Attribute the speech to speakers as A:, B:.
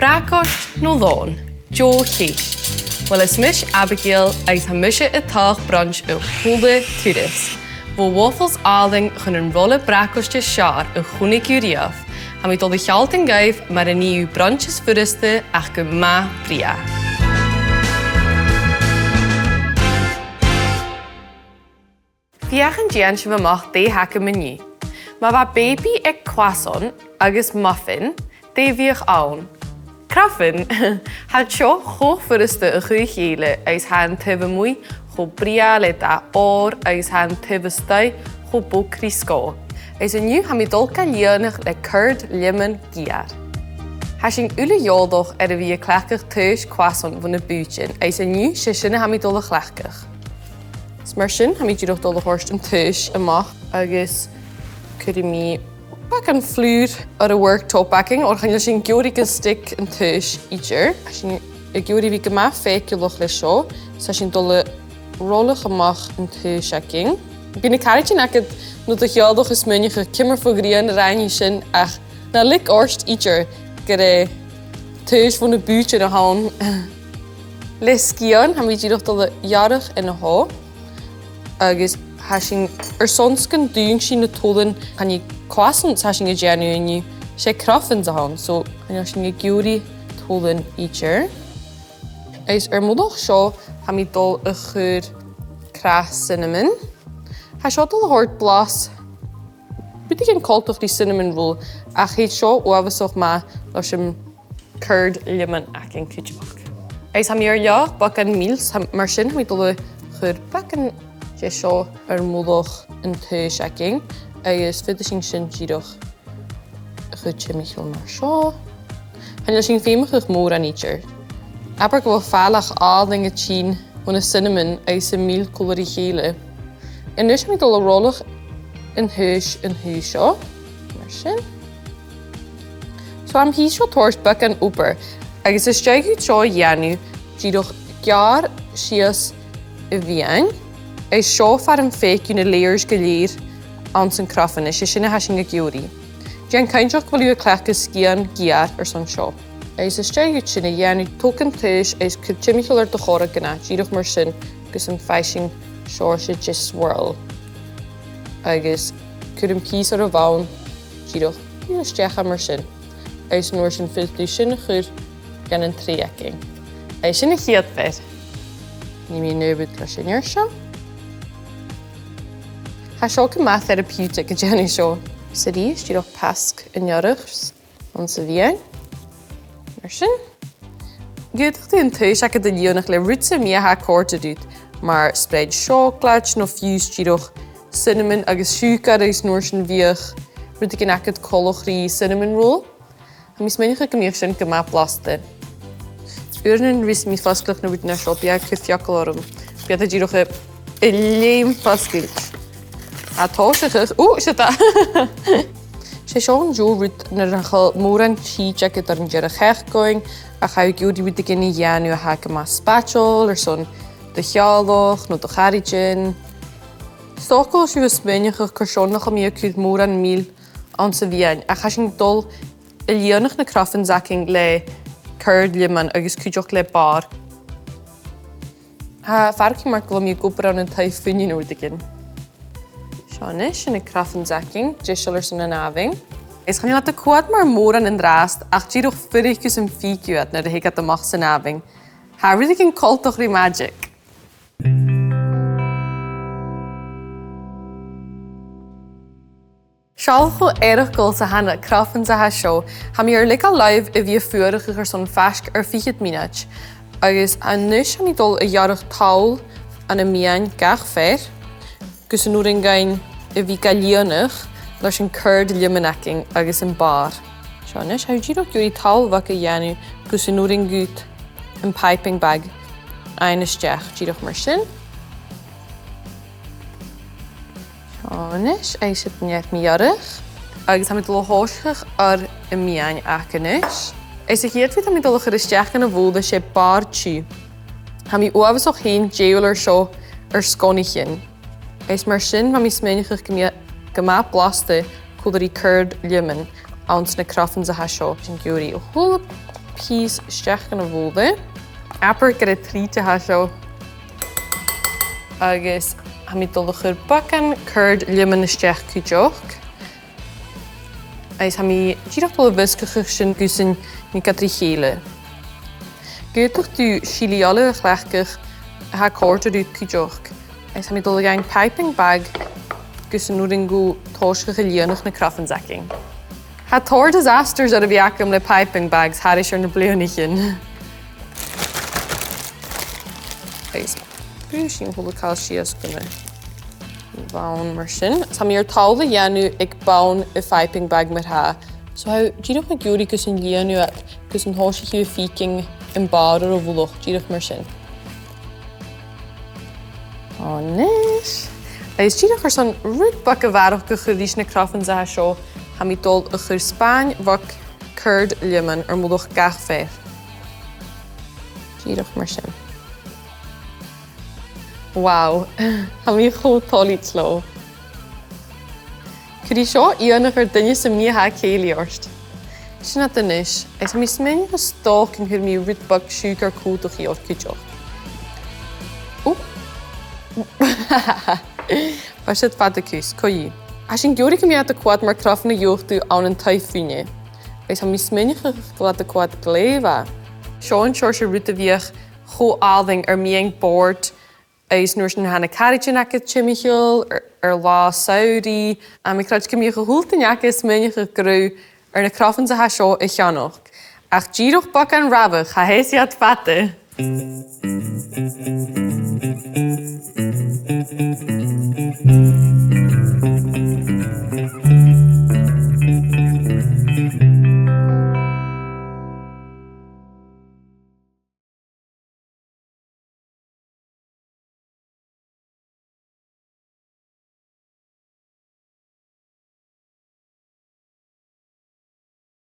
A: Bracost nó dhón, Jo Chis. Well is mish Abigail uit ha mishe itag brunch u hulde tudis. Wo waffles alding gaan een rolle bracostje schaar u groene curiaf. Ha mi tot de geld in geef, maar een nieuw brunches verruste ach ma pria. Fiach en Jens we mag de hakke menu. Maar wat baby ek croissant agus muffin, de wieg aan. Cruffin had zo goed verruste een goede gele uit haar tebe mooi, goed bria leta or uit haar tebe stui, goed boek risco. Is een nu ham dolka lienig le curd lemon giar. Hashing ule jodoch wie klakkig thuis croissant van de buurtje. Is een nu shishin ham dolle klakkig. Smershin ham je dolle horst en thuis en mag agus kurimi pak een vloer uit de worktopbakking, of gaan je een giorige stick en thuis ietsje. Als je een giorige gemaakt fake nog les zo, zoals je dolle rollen gemaakt en thuisbakking. Binnen karretje nak het nu toch jou toch eens menige kimmer voor grien reiniging ach na lik orst ietsje gere thuis van de buurtje de gaan. Les skiën hebben we toch dolle jarig en een ho. Agus hashing soms kan doen zien tolen kan je croissants hashing a genuine she Cruffins aan so kan je een giuri tolen ietsje. Is moedig zo ham je dol een geur kras cinnamon. Hij shot al hoort blas. Beetje geen kalt of die cinnamon roll. Ach heet zo oavs of maar als je curd lemon aking kutje bak. Is ham hier ja bakken meals maar sin met dol geur bakken. Je zo moedig een thuisbakking. Is finishing sin giroch goed chemical maar zo. En je ziet veel meer aan ietsje. Aber ik wil veilig al dingen zien van een cinnamon uit een meal colorigele. En dus heb ik al rollig een huis zo. Maar zo am hier zo torst bakken open. En is het goed zo janu. Giroch jaar sies wien. Is zo voor een fake in de layers geleerd. Aan zijn Cruffin is je sinne hashing a giuri. Jan kan je ook wel je klakken skiën giar of zo'n show. Is een stukje sinne janu token thuis is chemical er te horen gena. Giroch maar sin gus een fishing source just swirl. Agus kurum kies er vaun giroch je stega maar sin. Is noor sin filtration gur gan een trajecting. Is sinne giat vet. Neem je nu het klasje zo. Has ook een math therapeutic a jenny show. Serie is ook pask in jarig onze wien. Mersin. Goed dat in thuis ik het de jonig le rutse meer ha korte doet, maar spreid chocolade of fuse ook cinnamon agus suiker is noorsen wieg. Moet ik in het calorie cinnamon roll. En mis menige meer zijn gemaakt plasten. Uren wist mis vastelijk naar het naar shop ja kufjakalorum. Ja dat je nog een leem paskel. Atosig. Zit dat. Ze zo'n zo rut naar de moran chi check het er een jere gek going. Ga ik jullie met de kinderen ja nu haken maar spatchel of zo'n de gjaldag, nog de garitje. Stokels je was menige persoonlijk om je kunt moran meal aan ze wien. Ga je dol elienig de Cruffin zakking le curd lemon agus kunt ook le BARR. Vaak je maar om je koper aan een tyfoon nodig te kennen. Shanish in een Cruffin zakking, jishallers in een aving. Is gaan je laten kwaad maar moran in draast, ach je toch verrichtjes een fiekje uit naar de hek uit de macht zijn aving. Haar weet ik een cult toch die magic. Schalgo erg cool te gaan Cruffin za show. Ham je lekker live if je vuuriger zo'n vask er 4 minuut. Agus aan nus ham je dol een jarig taal aan een mien gach ver. Kussen nu ringain if je kalienig. Dat is een curd lemon agus een BARR. Shanish, how do you jullie taal wakke janu kussen nu ringut een piping bag. Eine stech, giroch maar sin. Shanish, hij zit niet meejarig. Agus ham het al hoogig ar een mien akenis. Hij zegt hier weer met al gerustjach en woede she BARR. Ham je oavs ook geen jailer show skonigjen. Hij is maar sin, maar mis menige gemaakt plasten, colorie curd lemon, aan zijn Cruffin za show. Juri, pís steach gan bhóda. Apar gyda tríte ha seo. Agus ha mi dul a chur bacan curd LIOMAN steach cúteoch. Agus ha mi díreach dul a viscach sin gúsin ní gadri chéile. Gútach tú síliála a chhlechgach a ha córta dú cúteoch. Agus ha mi dul a gang piping bag gúsin núrin gú tóisgach a líonach na Cruffins ecking. Ha tóir disasters ar a bhiacam le piping bags haris ar na blianachin. Agus brú sin hula cáil sias gona bhain mar sin. Tá mi ar tála dhéanú ag bán a piping bag mar ha. So ha díreach na gúri gus an líanú at gus an hóisi hiú fíking in BÁRR ó bhulach díreach mar sin. Ó níos. Agus díreach ar san rúdbach a bharach go chuirís na Cruffins a seo ha mi dul a chur Spáin bhach curd LIOMAN ar múlach gach fér. Díreach mar sin. Wow, ha mi chó tolít sló. Cudí seo íonach ar duine sa mi ha céili orst. Sinna dunis, ag mi smein a stóch yn hwyr mi rúdbach siúgar cútach í or cúteoch. Ba siad fad a cús, coí. A sin gúri go miad a quad mar Cruffin na dúchtú an an taifúne. Ag ha mi smein a glad a quad gléfa. Seo an seoir se rúta bhíoch cho álding ar miang board Eis nuair sin hana carriage ac chimichiol ar lá Saudi a mi crad cymich a húlta neachas mynich a grú ar na Cruffins a ha seo I cheannoch. Ach díroch bach an rabach ha héisiad fate.